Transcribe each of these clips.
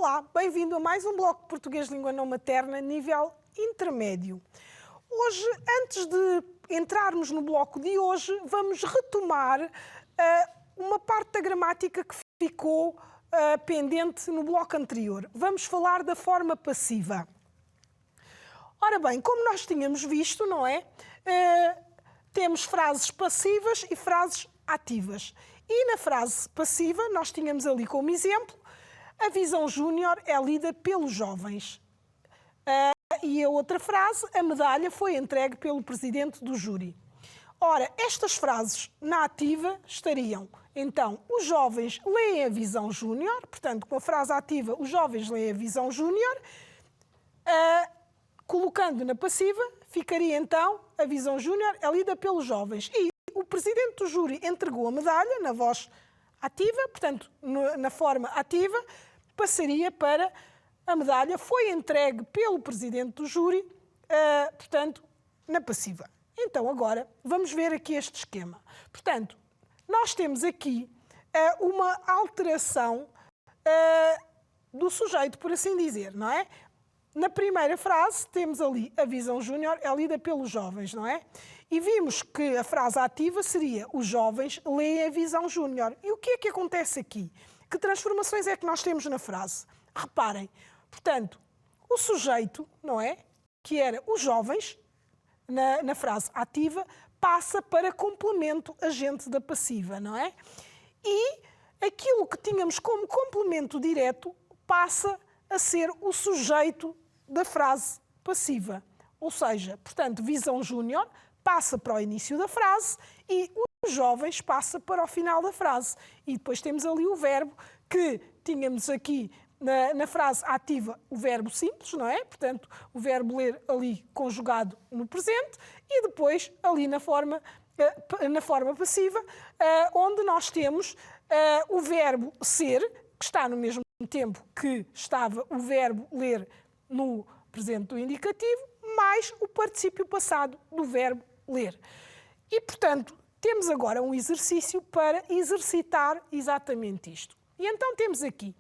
Olá, bem-vindo a mais um bloco de português de língua não materna, nível intermédio. Hoje, antes de entrarmos no bloco de hoje, vamos retomar uma parte da gramática que ficou pendente no bloco anterior. Vamos falar da forma passiva. Ora bem, como nós tínhamos visto, não é? Temos frases passivas e frases ativas. E na frase passiva, nós tínhamos ali como exemplo, a visão júnior é lida pelos jovens. E a outra frase, a medalha foi entregue pelo presidente do júri. Ora, estas frases na ativa estariam, então, os jovens leem a visão júnior, portanto, com a frase ativa, os jovens leem a visão júnior, colocando na passiva, ficaria então, a visão júnior é lida pelos jovens. E o presidente do júri entregou a medalha na voz ativa, portanto, na forma ativa, passaria para a medalha foi entregue pelo presidente do júri, portanto, na passiva. Então, agora, vamos ver aqui este esquema. Portanto, nós temos aqui uma alteração do sujeito, por assim dizer, não é? Na primeira frase, temos ali a visão júnior é lida pelos jovens, não é? E vimos que a frase ativa seria os jovens leem a visão júnior. E o que é que acontece aqui? Que transformações é que nós temos na frase? Reparem, portanto, o sujeito, não é? Que era os jovens, na frase ativa, passa para complemento agente da passiva, não é? E aquilo que tínhamos como complemento direto passa a ser o sujeito da frase passiva. Ou seja, portanto, visão júnior passa para o início da frase e os jovens passa para o final da frase. E depois temos ali o verbo que tínhamos aqui na frase ativa o verbo simples, não é? Portanto, o verbo ler ali conjugado no presente e depois ali na forma passiva, onde nós temos o verbo ser, que está no mesmo tempo que estava o verbo ler no presente do indicativo, mais o particípio passado do verbo ler. E, portanto, temos agora um exercício para exercitar exatamente isto. E então temos aqui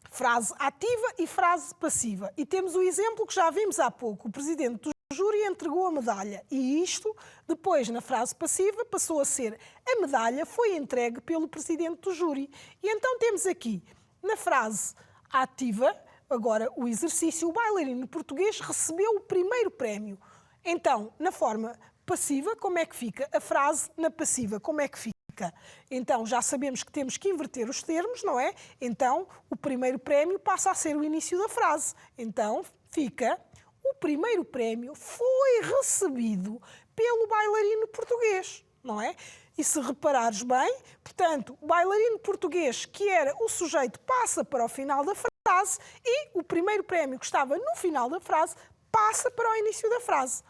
frase ativa e frase passiva. E temos o exemplo que já vimos há pouco. O presidente do júri entregou a medalha. E isto, depois, na frase passiva, passou a ser a medalha foi entregue pelo presidente do júri. E então temos aqui, na frase ativa, agora o exercício, o bailarino português recebeu o primeiro prémio. Então, na forma passiva, como é que fica? A frase na passiva, como é que fica? Então, já sabemos que temos que inverter os termos, não é? Então, o primeiro prémio passa a ser o início da frase. Então, fica, o primeiro prémio foi recebido pelo bailarino português, não é? E se reparares bem, portanto, o bailarino português, que era o sujeito, passa para o final da frase e o primeiro prémio que estava no final da frase passa para o início da frase.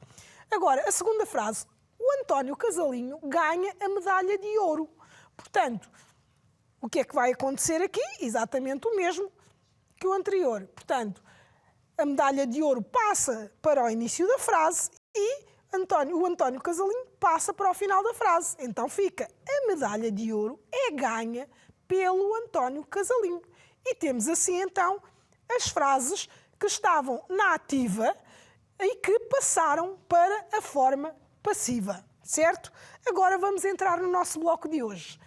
Agora, a segunda frase, o António Casalinho ganha a medalha de ouro. Portanto, o que é que vai acontecer aqui? Exatamente o mesmo que o anterior. Portanto, a medalha de ouro passa para o início da frase e o António Casalinho passa para o final da frase. Então fica, a medalha de ouro é ganha pelo António Casalinho. E temos assim, então, as frases que estavam na ativa e que passaram para a forma passiva, certo? Agora vamos entrar no nosso bloco de hoje.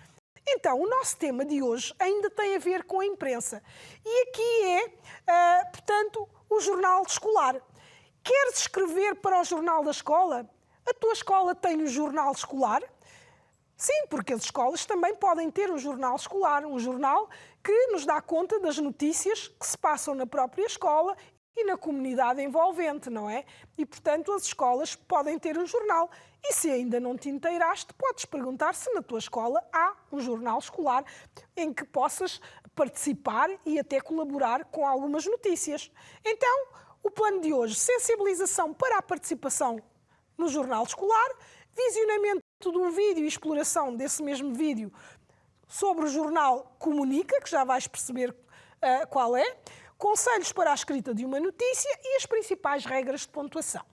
Então, o nosso tema de hoje ainda tem a ver com a imprensa. E aqui é, portanto, o jornal escolar. Queres escrever para o jornal da escola? A tua escola tem um jornal escolar? Sim, porque as escolas também podem ter um jornal escolar, um jornal que nos dá conta das notícias que se passam na própria escola e na comunidade envolvente, não é? E, portanto, as escolas podem ter um jornal. E se ainda não te inteiraste, podes perguntar se na tua escola há um jornal escolar em que possas participar e até colaborar com algumas notícias. Então, o plano de hoje, sensibilização para a participação no jornal escolar, visionamento de um vídeo e exploração desse mesmo vídeo sobre o jornal Comunica, que já vais perceber qual é, conselhos para a escrita de uma notícia e as principais regras de pontuação.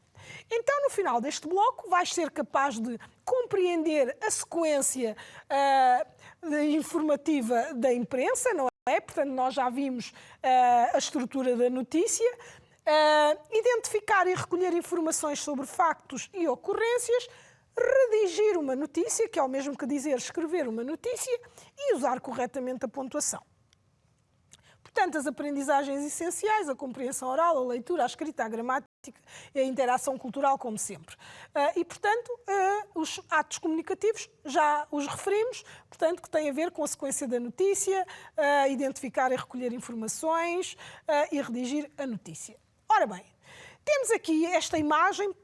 Então, no final deste bloco, vais ser capaz de compreender a sequência informativa da imprensa, não é? é? Portanto, nós já vimos a estrutura da notícia. Identificar e recolher informações sobre factos e ocorrências, redigir uma notícia, que é o mesmo que dizer escrever uma notícia, e usar corretamente a pontuação. Portanto, as aprendizagens essenciais, a compreensão oral, a leitura, a escrita, a gramática e a interação cultural, como sempre. E, portanto, os atos comunicativos já os referimos, portanto, que têm a ver com a sequência da notícia, identificar e recolher informações e redigir a notícia. Ora bem, temos aqui esta imagem,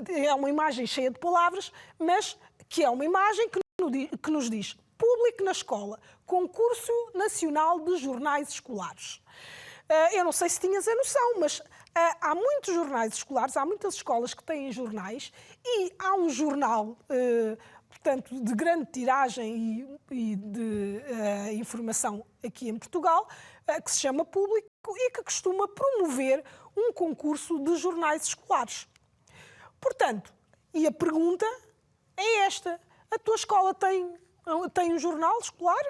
é uma imagem cheia de palavras, mas que é uma imagem que nos diz Público na Escola, Concurso Nacional de Jornais Escolares. Eu não sei se tinhas a noção, mas há muitos jornais escolares, há muitas escolas que têm jornais e há um jornal, portanto, de grande tiragem e de informação aqui em Portugal, que se chama Público e que costuma promover um concurso de jornais escolares. Portanto, e a pergunta é esta: a tua escola tem um jornal escolar?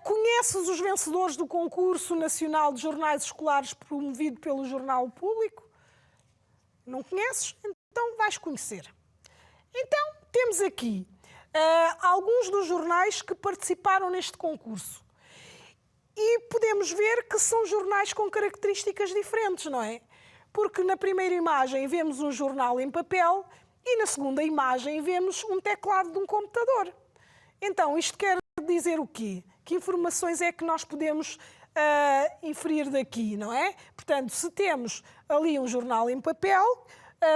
Conheces os vencedores do concurso nacional de jornais escolares promovido pelo Jornal Público? Não conheces? Então vais conhecer. Então, temos aqui alguns dos jornais que participaram neste concurso. E podemos ver que são jornais com características diferentes, não é? Porque na primeira imagem vemos um jornal em papel e na segunda imagem vemos um teclado de um computador. Então, isto quer dizer o quê? Que informações é que nós podemos inferir daqui, não é? Portanto, se temos ali um jornal em papel,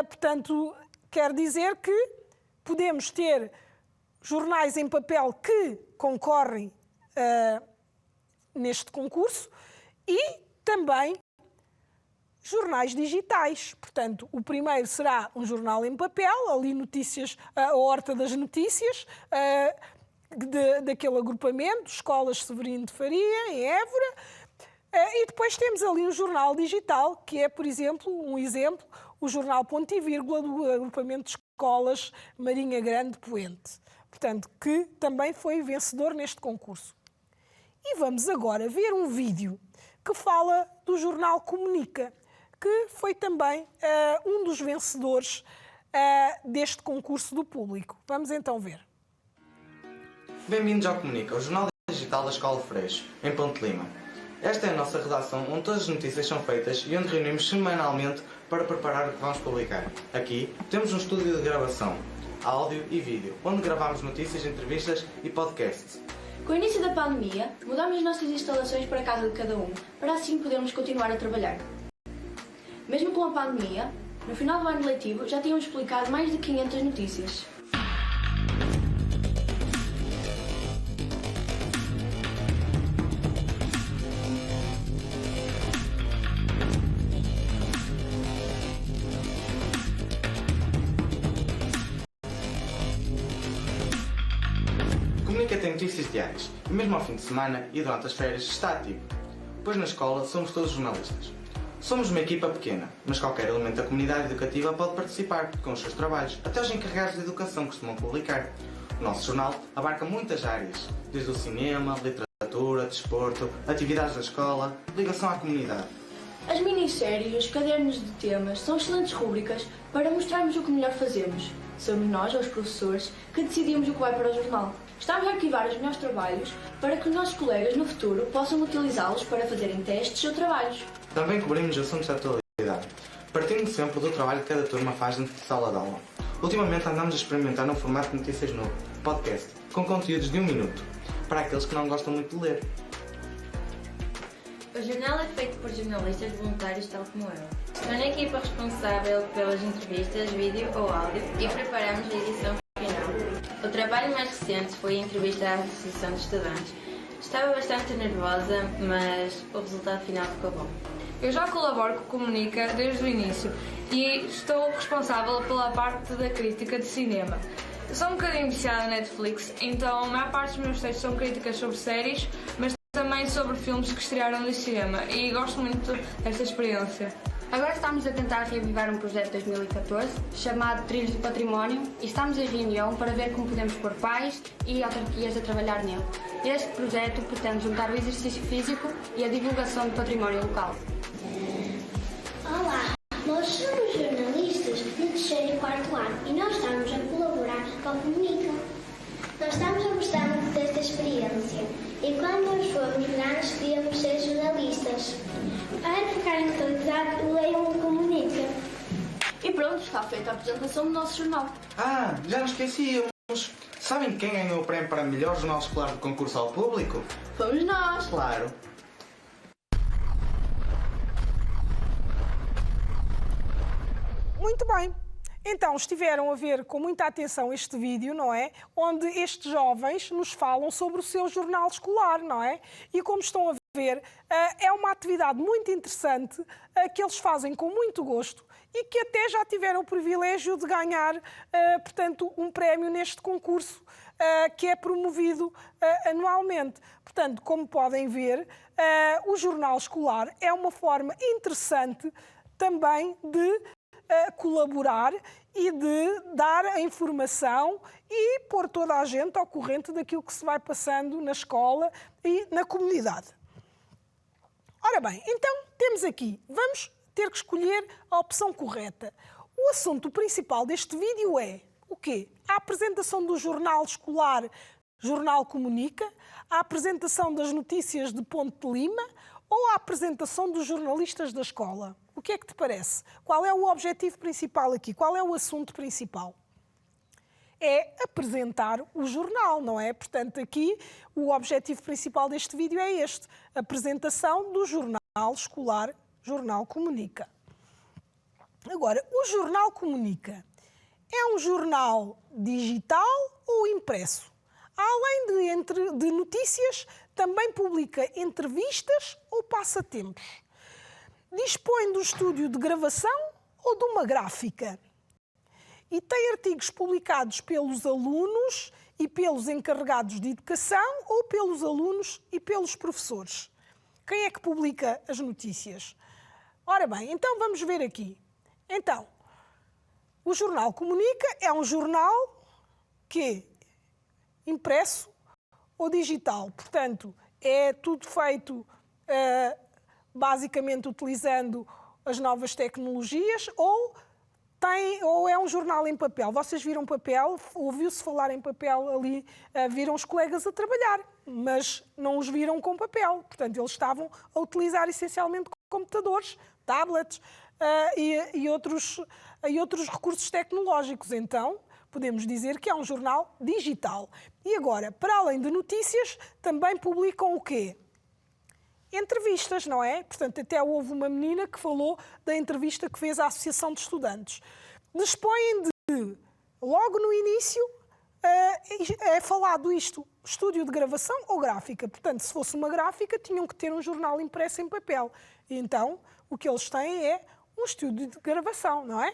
portanto, quer dizer que podemos ter jornais em papel que concorrem neste concurso e também jornais digitais. Portanto, o primeiro será um jornal em papel, ali notícias, a Horta das Notícias, daquele agrupamento, Escolas Severino de Faria, em Évora, e depois temos ali um jornal digital, que é, por exemplo, o jornal Ponto e Vírgula do agrupamento de Escolas Marinha Grande Poente. Portanto, que também foi vencedor neste concurso. E vamos agora ver um vídeo que fala do jornal Comunica, que foi também um dos vencedores deste concurso do Público. Vamos então ver. Bem-vindos ao Comunica, o jornal digital da Escola Freixo, em Ponte Lima. Esta é a nossa redação onde todas as notícias são feitas e onde reunimos semanalmente para preparar o que vamos publicar. Aqui temos um estúdio de gravação, áudio e vídeo, onde gravamos notícias, entrevistas e podcasts. Com o início da pandemia, mudamos as nossas instalações para a casa de cada um, para assim podermos continuar a trabalhar. Mesmo com a pandemia, no final do ano letivo já tínhamos publicado mais de 500 notícias. Comunica tem notícias diárias, e mesmo ao fim de semana e durante as férias está ativo, pois na escola somos todos jornalistas. Somos uma equipa pequena, mas qualquer elemento da comunidade educativa pode participar com os seus trabalhos, até os encarregados de educação costumam publicar. O nosso jornal abarca muitas áreas, desde o cinema, literatura, desporto, atividades da escola, ligação à comunidade. As minisséries e os cadernos de temas são excelentes rúbricas para mostrarmos o que melhor fazemos. Somos nós, os professores, que decidimos o que vai para o jornal. Estamos a arquivar os melhores trabalhos para que os nossos colegas no futuro possam utilizá-los para fazerem testes ou trabalhos. Também cobrimos assuntos da atualidade, partindo sempre do trabalho que cada turma faz dentro de sala de aula. Ultimamente andamos a experimentar um formato de notícias novo, podcast, com conteúdos de 1 minuto, para aqueles que não gostam muito de ler. O jornal é feito por jornalistas voluntários tal como eu. Estou na equipa responsável pelas entrevistas, vídeo ou áudio e preparamos a edição final. O trabalho mais recente foi a entrevista à Associação de Estudantes. Estava bastante nervosa, mas o resultado final ficou bom. Eu já colaboro com o Comunica desde o início e estou responsável pela parte da crítica de cinema. Eu sou um bocadinho viciada na Netflix, então a maior parte dos meus textos são críticas sobre séries, mas também sobre filmes que estrearam no cinema e gosto muito desta experiência. Agora estamos a tentar reavivar um projeto de 2014 chamado Trilhos do Património e estamos em reunião para ver como podemos pôr pais e autarquias a trabalhar nele. Este projeto pretende juntar o exercício físico e a divulgação do património local. Olá, nós somos jornalistas do 3º e 4º ano e nós estamos a colaborar com a Comunica. Nós estamos a gostar muito desta experiência e quando nós formos grandes queríamos ser jornalistas. Para ficarem atualizados, leiam o Comunica. E pronto, está feita a apresentação do nosso jornal. Ah, já nos esquecíamos. Sabem quem ganhou o prémio para melhor jornal escolar do concurso ao público? Fomos nós. Claro. Muito bem. Então, estiveram a ver com muita atenção este vídeo, não é? Onde estes jovens nos falam sobre o seu jornal escolar, não é? E como estão a ver, é uma atividade muito interessante que eles fazem com muito gosto e que até já tiveram o privilégio de ganhar, portanto, um prémio neste concurso que é promovido anualmente. Portanto, como podem ver, o jornal escolar é uma forma interessante também de colaborar e de dar a informação e pôr toda a gente ao corrente daquilo que se vai passando na escola e na comunidade. Ora bem, então temos aqui, vamos ter que escolher a opção correta. O assunto principal deste vídeo é o quê? A apresentação do jornal escolar Jornal Comunica, a apresentação das notícias de Ponte de Lima ou a apresentação dos jornalistas da escola? O que é que te parece? Qual é o objetivo principal aqui? Qual é o assunto principal? É apresentar o jornal, não é? Portanto, aqui o objetivo principal deste vídeo é este, a apresentação do jornal escolar Jornal Comunica. Agora, o Jornal Comunica é um jornal digital ou impresso? Além de notícias, também publica entrevistas ou passatempos? Dispõe do estúdio de gravação ou de uma gráfica? E tem artigos publicados pelos alunos e pelos encarregados de educação ou pelos alunos e pelos professores? Quem é que publica as notícias? Ora bem, então vamos ver aqui. Então, o Jornal Comunica é um jornal que é impresso ou digital. Portanto, é tudo feito basicamente utilizando as novas tecnologias ou é um jornal em papel. Vocês viram papel, ouviu-se falar em papel ali, viram os colegas a trabalhar, mas não os viram com papel. Portanto, eles estavam a utilizar essencialmente computadores, tablets e outros recursos tecnológicos. Então, podemos dizer que é um jornal digital. E agora, para além de notícias, também publicam o quê? Entrevistas, não é? Portanto, até houve uma menina que falou da entrevista que fez à Associação de Estudantes. Dispõem de, logo no início, é falado isto, estúdio de gravação ou gráfica. Portanto, se fosse uma gráfica, tinham que ter um jornal impresso em papel. E então, o que eles têm é um estúdio de gravação, não é?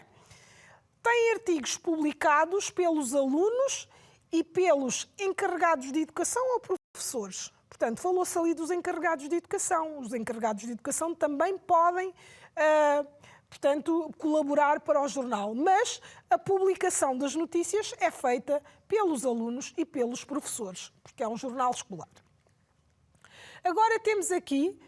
Têm artigos publicados pelos alunos e pelos encarregados de educação ou professores. Portanto, falou-se ali dos encarregados de educação. Os encarregados de educação também podem, portanto, colaborar para o jornal. Mas a publicação das notícias é feita pelos alunos e pelos professores, porque é um jornal escolar. Agora temos aqui,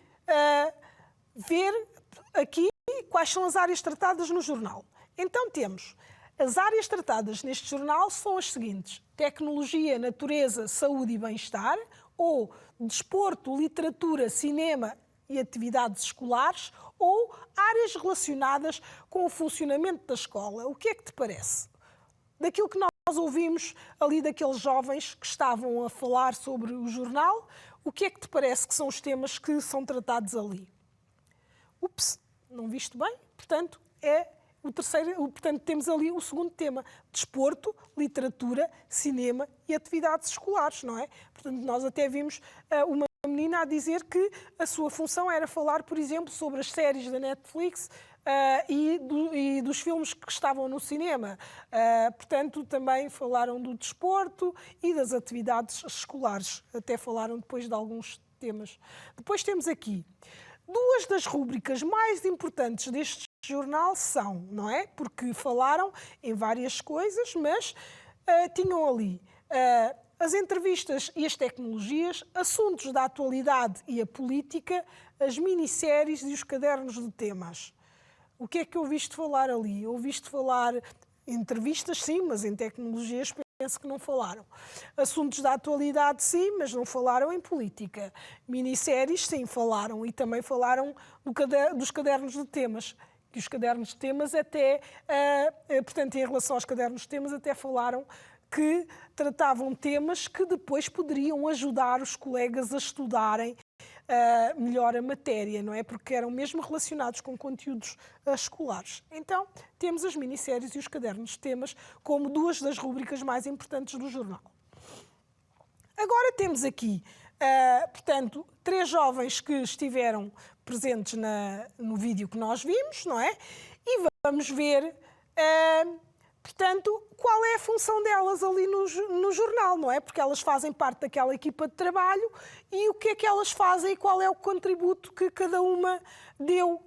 ver aqui quais são as áreas tratadas no jornal. Então temos, as áreas tratadas neste jornal são as seguintes: tecnologia, natureza, saúde e bem-estar, ou desporto, literatura, cinema e atividades escolares, ou áreas relacionadas com o funcionamento da escola. O que é que te parece? Daquilo que nós ouvimos ali daqueles jovens que estavam a falar sobre o jornal, o que é que te parece que são os temas que são tratados ali? Ups, não viste bem? Portanto, portanto, temos ali o segundo tema: desporto, literatura, cinema e atividades escolares, não é? Portanto, nós até vimos uma menina a dizer que a sua função era falar, por exemplo, sobre as séries da Netflix e dos filmes que estavam no cinema. Portanto, também falaram do desporto e das atividades escolares. Até falaram depois de alguns temas. Depois temos aqui duas das rúbricas mais importantes deste jornal são, não é? Porque falaram em várias coisas, mas tinham ali as entrevistas e as tecnologias, assuntos da atualidade e a política, as minisséries e os cadernos de temas. O que é que ouviste falar ali? Ouviste falar em entrevistas, sim, mas em tecnologias penso que não falaram. Assuntos da atualidade, sim, mas não falaram em política. Minisséries, sim, falaram. E também falaram dos cadernos de temas. Que os cadernos de temas até, portanto, em relação aos cadernos de temas, até falaram que tratavam temas que depois poderiam ajudar os colegas a estudarem melhor a matéria, não é? Porque eram mesmo relacionados com conteúdos escolares. Então, temos as minisséries e os cadernos de temas como duas das rúbricas mais importantes do jornal. Agora temos aqui, portanto, 3 jovens que estiveram presentes no vídeo que nós vimos, não é? E vamos ver, portanto, qual é a função delas ali no jornal, não é? Porque elas fazem parte daquela equipa de trabalho e o que é que elas fazem e qual é o contributo que cada uma deu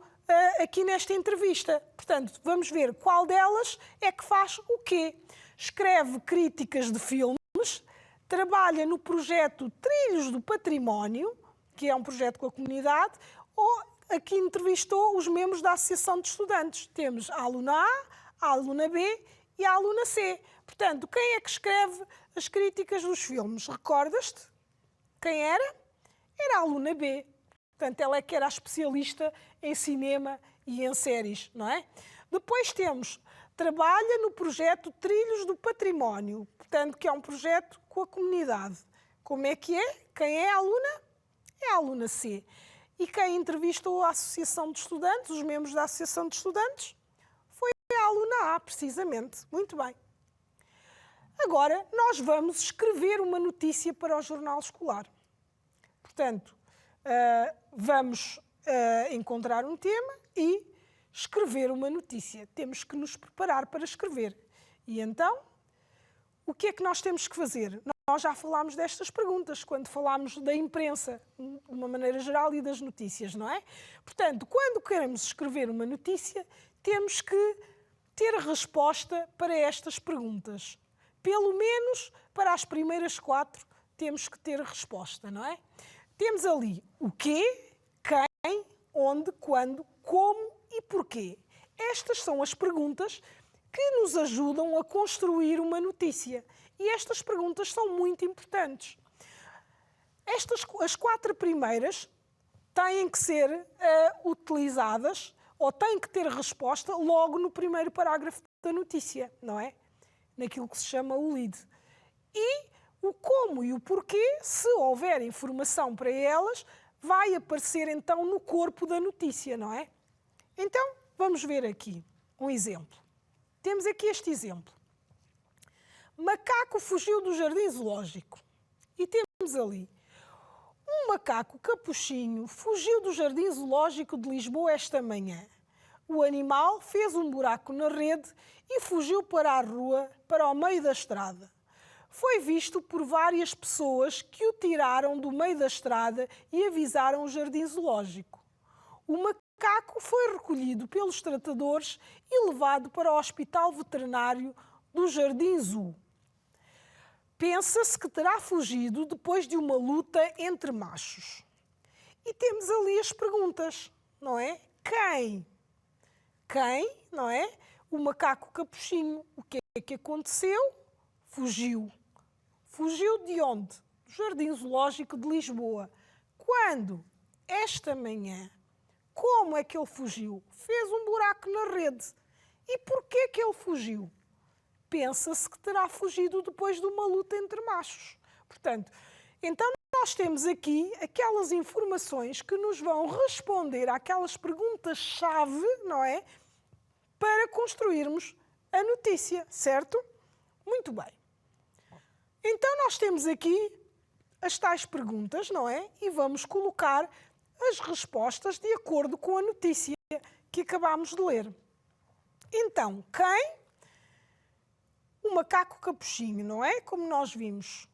aqui nesta entrevista. Portanto, vamos ver qual delas é que faz o quê. Escreve críticas de filmes, trabalha no projeto Trilhos do Património, que é um projeto com a comunidade, ou aqui entrevistou os membros da Associação de Estudantes. Temos a aluna A, a aluna B e a aluna C. Portanto, quem é que escreve as críticas dos filmes? Recordas-te? Quem era? Era a aluna B. Portanto, ela é que era a especialista em cinema e em séries, não é? Depois temos, trabalha no projeto Trilhos do Património, portanto, que é um projeto com a comunidade. Como é que é? Quem é a aluna? É a aluna C. E quem entrevistou a Associação de Estudantes, os membros da Associação de Estudantes, foi a aluna A, precisamente. Muito bem. Agora, nós vamos escrever uma notícia para o jornal escolar. Portanto, vamos encontrar um tema e escrever uma notícia. Temos que nos preparar para escrever. E então, o que é que nós temos que fazer? Nós já falámos destas perguntas quando falámos da imprensa, de uma maneira geral, e das notícias, não é? Portanto, quando queremos escrever uma notícia, temos que ter resposta para estas perguntas. Pelo menos para as primeiras 4 temos que ter resposta, não é? Temos ali o quê, quem, onde, quando, como e porquê. Estas são as perguntas que nos ajudam a construir uma notícia. E estas perguntas são muito importantes. As 4 primeiras têm que ser utilizadas ou têm que ter resposta logo no primeiro parágrafo da notícia, não é? Naquilo que se chama o lead. E o como e o porquê, se houver informação para elas, vai aparecer então no corpo da notícia, não é? Então, vamos ver aqui um exemplo. Temos aqui este exemplo. Macaco fugiu do jardim zoológico. E temos ali. Um macaco capuchinho fugiu do jardim zoológico de Lisboa esta manhã. O animal fez um buraco na rede e fugiu para a rua, para o meio da estrada. Foi visto por várias pessoas que o tiraram do meio da estrada e avisaram o jardim zoológico. O macaco foi recolhido pelos tratadores e levado para o hospital veterinário do Jardim Zoo. Pensa-se que terá fugido depois de uma luta entre machos. E temos ali as perguntas, não é? Quem? Quem, não é? O macaco capuchinho. O que é que aconteceu? Fugiu. Fugiu de onde? Do Jardim Zoológico de Lisboa. Quando? Esta manhã. Como é que ele fugiu? Fez um buraco na rede. E porquê que ele fugiu? Pensa-se que terá fugido depois de uma luta entre machos. Portanto, então nós temos aqui aquelas informações que nos vão responder àquelas perguntas-chave, não é? Para construirmos a notícia, certo? Muito bem. Então nós temos aqui as tais perguntas, não é? E vamos colocar as respostas de acordo com a notícia que acabámos de ler. Então, quem? O macaco capuchinho, não é? Como nós vimos.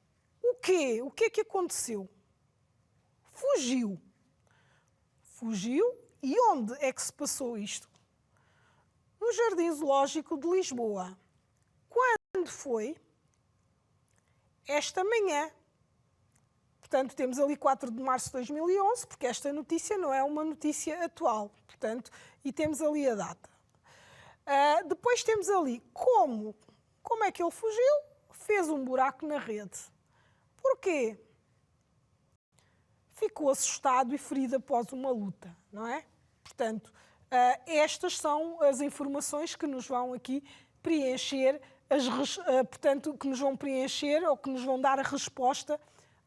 O quê? O que é que aconteceu? Fugiu. Fugiu. E onde é que se passou isto? no Jardim Zoológico de Lisboa. Quando foi? Esta manhã. Portanto, temos ali 4 de março de 2011, porque esta notícia não é uma notícia atual. Portanto, e temos ali a data. Depois temos ali como é que ele fugiu? Fez um buraco na rede. Porquê? Ficou assustado e ferido após uma luta, não é? Portanto, estas são as informações que nos vão aqui preencher, portanto, que nos vão preencher ou que nos vão dar a resposta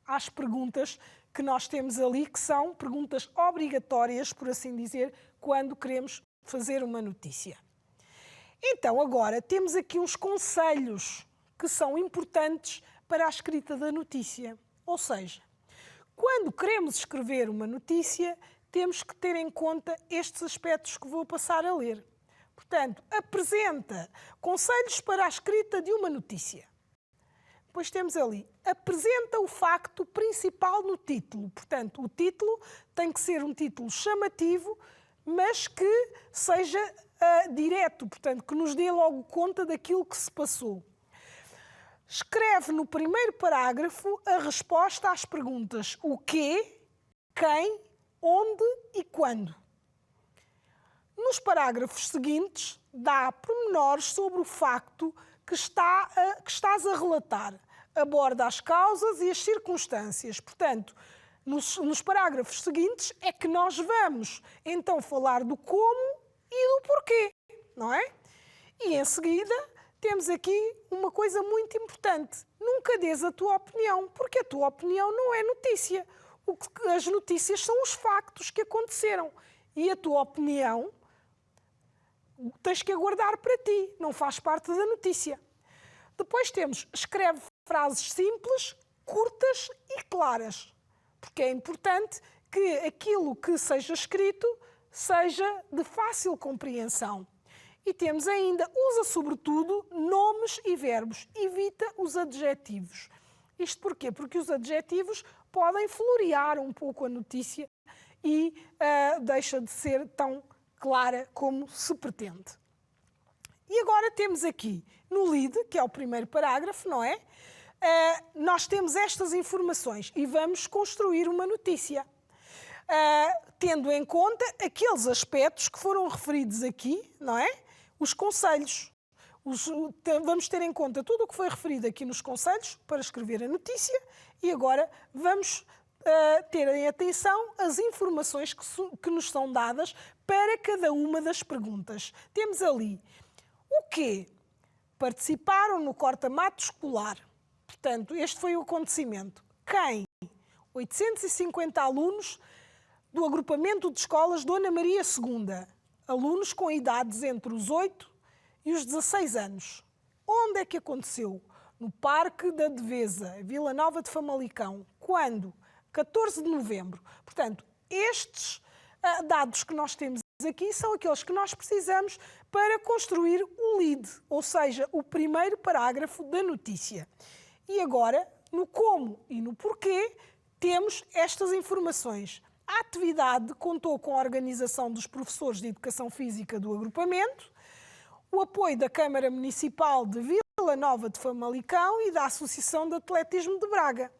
às perguntas que nós temos ali, que são perguntas obrigatórias, por assim dizer, quando queremos fazer uma notícia. Então, agora, temos aqui uns conselhos que são importantes para a escrita da notícia. Ou seja, quando queremos escrever uma notícia, temos que ter em conta estes aspectos que vou passar a ler. Portanto, apresenta conselhos para a escrita de uma notícia. Depois temos ali, apresenta o facto principal no título. Portanto, o título tem que ser um título chamativo, mas que seja direto, portanto, que nos dê logo conta daquilo que se passou. Escreve no primeiro parágrafo a resposta às perguntas o quê, quem, onde e quando. Nos parágrafos seguintes, dá pormenores sobre o facto que estás a relatar. Aborda as causas e as circunstâncias. Portanto, nos parágrafos seguintes é que nós vamos então falar do como e do porquê, não é? E em seguida temos aqui uma coisa muito importante. Nunca dês a tua opinião, porque a tua opinião não é notícia. As notícias são os factos que aconteceram. E a tua opinião tens que aguardar para ti, não faz parte da notícia. Depois temos, escreve frases simples, curtas e claras, porque é importante que aquilo que seja escrito seja de fácil compreensão. E temos ainda, usa sobretudo nomes e verbos, evita os adjetivos. Isto porquê? Porque os adjetivos podem florear um pouco a notícia e deixa de ser tão clara como se pretende. E agora temos aqui, no lead, que é o primeiro parágrafo, não é? Nós temos estas informações e vamos construir uma notícia. Tendo em conta aqueles aspectos que foram referidos aqui, não é? Os conselhos. Vamos ter em conta tudo o que foi referido aqui nos conselhos para escrever a notícia e agora vamos ter em atenção as informações que nos são dadas para cada uma das perguntas. Temos ali o quê? Participaram no corta-mato escolar. Portanto, este foi o acontecimento. Quem? 850 alunos do agrupamento de escolas Dona Maria II. Alunos com idades entre os 8 e os 16 anos. Onde é que aconteceu? No Parque da Devesa, Vila Nova de Famalicão. Quando? 14 de novembro. Portanto, estes dados que nós temos aqui são aqueles que nós precisamos para construir o lead, ou seja, o primeiro parágrafo da notícia. E agora, no como e no porquê, temos estas informações. A atividade contou com a organização dos professores de Educação Física do agrupamento, o apoio da Câmara Municipal de Vila Nova de Famalicão e da Associação de Atletismo de Braga.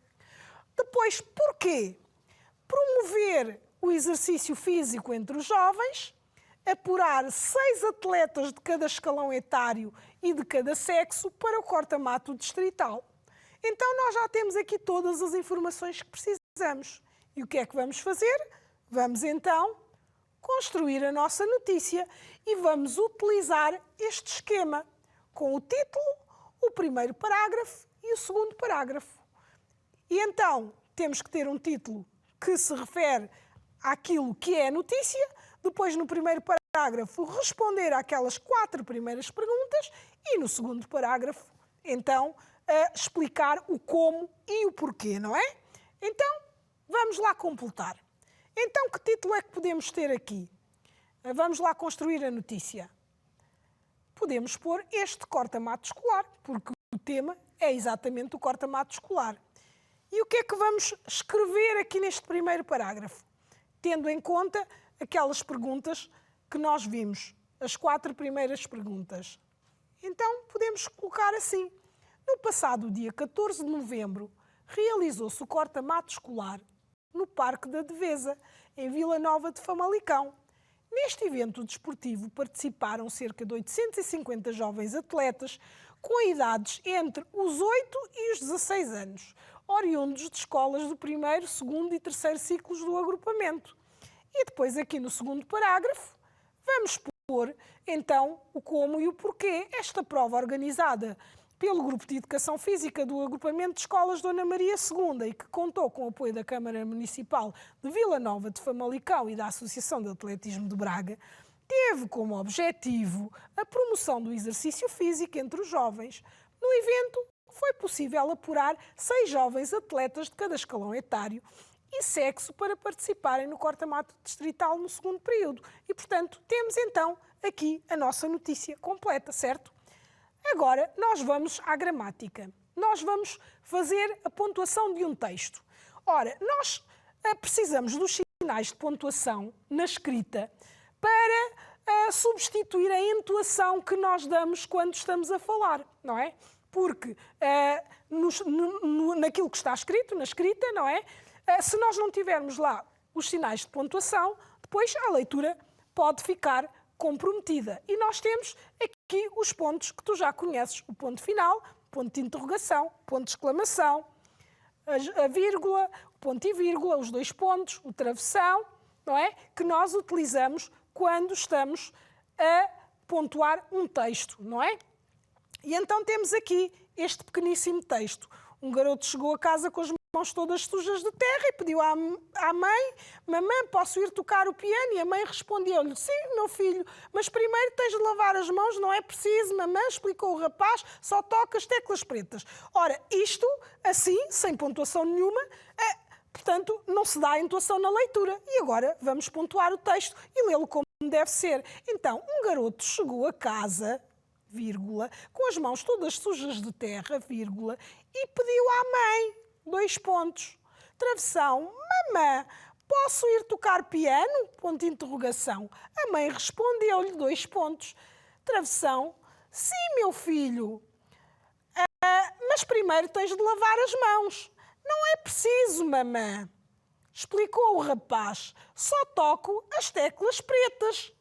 Depois, porquê? Promover o exercício físico entre os jovens, apurar 6 atletas de cada escalão etário e de cada sexo para o corta-mato distrital. Então, nós já temos aqui todas as informações que precisamos. E o que é que vamos fazer? Vamos, então, construir a nossa notícia e vamos utilizar este esquema com o título, o primeiro parágrafo e o segundo parágrafo. E então, temos que ter um título que se refere àquilo que é a notícia, depois no primeiro parágrafo responder àquelas 4 primeiras perguntas e no segundo parágrafo, então, explicar o como e o porquê, não é? Então, vamos lá completar. Então, que título é que podemos ter aqui? Vamos lá construir a notícia. Podemos pôr este corta-mato escolar, porque o tema é exatamente o corta-mato escolar. E o que é que vamos escrever aqui neste primeiro parágrafo? Tendo em conta aquelas perguntas que nós vimos. as 4 primeiras perguntas. Então, podemos colocar assim. No passado dia 14 de novembro, realizou-se o corta-mato escolar no Parque da Devesa, em Vila Nova de Famalicão. Neste evento desportivo participaram cerca de 850 jovens atletas com idades entre os 8 e os 16 anos, oriundos de escolas do 1º, 2º e 3º ciclos do agrupamento. E depois, aqui no segundo parágrafo, vamos pôr, então, o como e o porquê. Esta prova organizada pelo Grupo de Educação Física do Agrupamento de Escolas Dona Maria II e que contou com o apoio da Câmara Municipal de Vila Nova de Famalicão e da Associação de Atletismo de Braga, teve como objetivo a promoção do exercício físico entre os jovens. No evento, foi possível apurar 6 jovens atletas de cada escalão etário e sexo para participarem no corta-mato distrital no segundo período. E, portanto, temos então aqui a nossa notícia completa, certo? Agora, nós vamos à gramática. Nós vamos fazer a pontuação de um texto. Ora, nós precisamos dos sinais de pontuação na escrita para substituir a entoação que nós damos quando estamos a falar, não é? Porque naquilo que está escrito, na escrita, não é? Se nós não tivermos lá os sinais de pontuação, depois a leitura pode ficar comprometida. E nós temos aqui os pontos que tu já conheces. O ponto final, ponto de interrogação, ponto de exclamação, a vírgula, o ponto e vírgula, os 2 pontos, o travessão, não é? Que nós utilizamos quando estamos a pontuar um texto, não é? E então temos aqui este pequeníssimo texto. Um garoto chegou a casa com as mãos todas sujas de terra e pediu à mãe: mamãe, posso ir tocar o piano? E a mãe respondeu-lhe: sim, meu filho, mas primeiro tens de lavar as mãos, não é preciso, mamãe, explicou o rapaz, só toca as teclas pretas. Ora, isto, assim, sem pontuação nenhuma, portanto, não se dá a entoação na leitura. E agora vamos pontuar o texto e lê-lo como deve ser. Então, um garoto chegou a casa, vírgula, com as mãos todas sujas de terra, vírgula, e pediu à mãe, 2 pontos. Travessão: mamã, posso ir tocar piano? Ponto de interrogação. A mãe respondeu-lhe, 2 pontos. Travessão: sim, meu filho, mas primeiro tens de lavar as mãos. Não é preciso, mamã, explicou o rapaz, só toco as teclas pretas.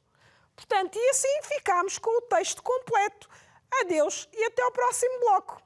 Portanto, e assim ficamos com o texto completo. Adeus e até ao próximo bloco.